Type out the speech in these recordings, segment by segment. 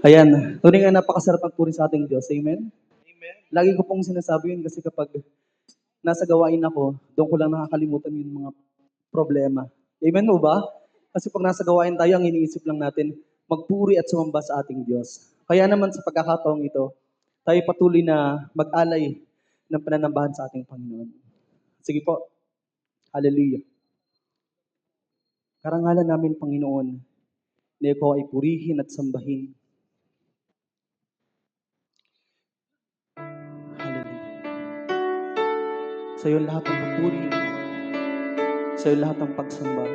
Ayan, tunay nga napakasarap magpuri sa ating Diyos. Amen? Lagi ko pong sinasabi yun kasi kapag nasa gawain ako, doon ko lang nakakalimutan yung mga problema. Amen mo ba? Kasi pag nasa gawain tayo, ang iniisip lang natin, magpuri at sumamba sa ating Diyos. Kaya naman sa pagkakataong ito, tayo patuloy na mag-alay ng pananambahan sa ating Panginoon. Sige po. Hallelujah. Karangalan namin, Panginoon, na ikaw ay purihin at sambahin. Hallelujah. Sa iyo lahat ng papuri, sa iyo lahat ng pagsamba.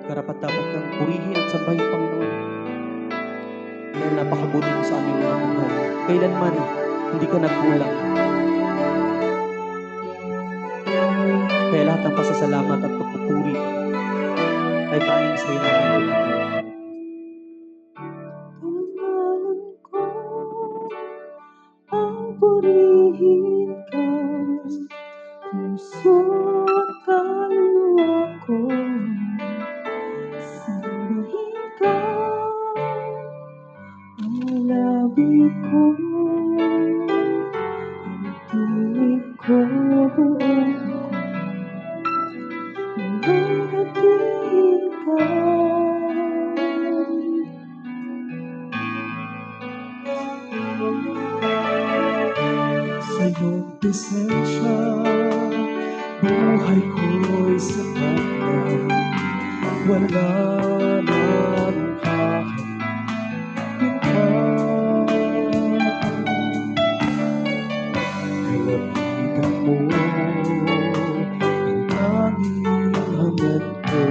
Karapat-dapat kang purihin at sambahin, Panginoon. Dahil napakabuti mo sa aming mga buhay. Kailanman, hindi ka nagkulang. Kaya lahat ng pasasalamat at pagpupuri ay tanging sa iyo namin ginagawa. Pangalan ko ang purihin ka, puso at kaluluwa ko. Sambahin ka, ang labi ko, ang tinig ko, buong ko. Nangangatihin ka. Sa iyong presensya, buhay ko'y sapat na. Wala nang hahanapin ka. Kalapitan mo ang tanging hangad ko.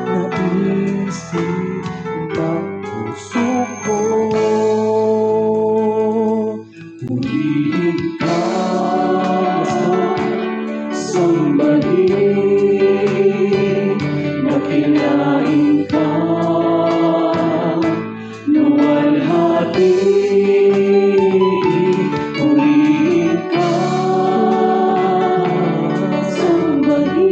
Naisip ng puso ko. Purihin ka, sambahin, dakilain ka, luwalhati. Purihin ka, sambahin,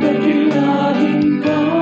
dakilain ka,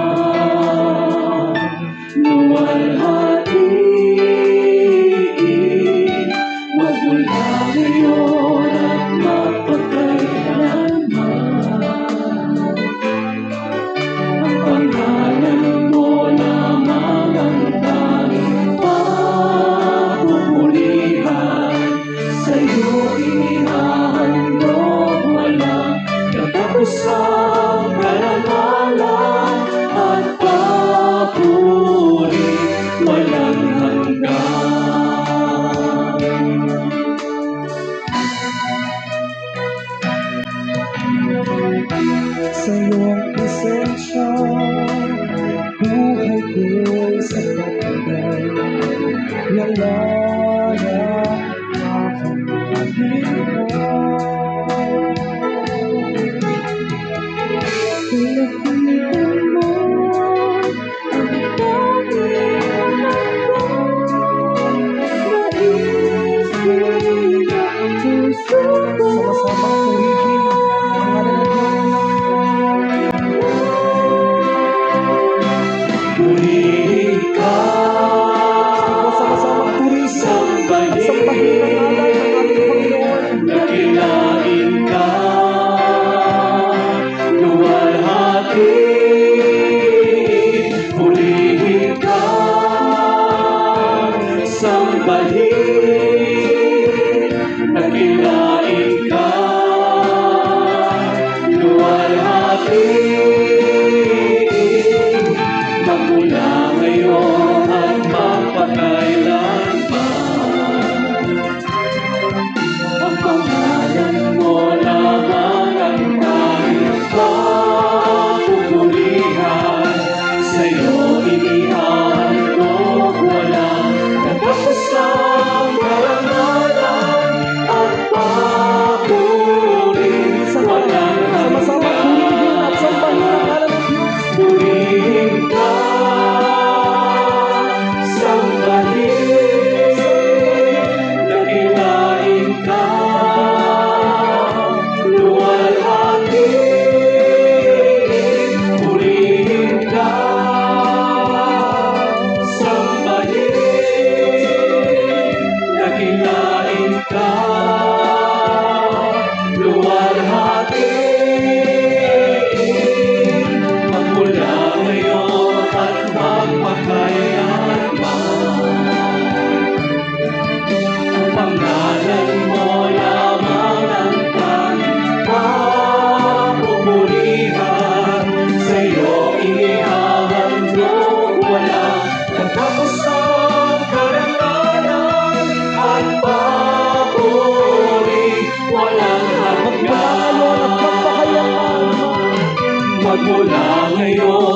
iyong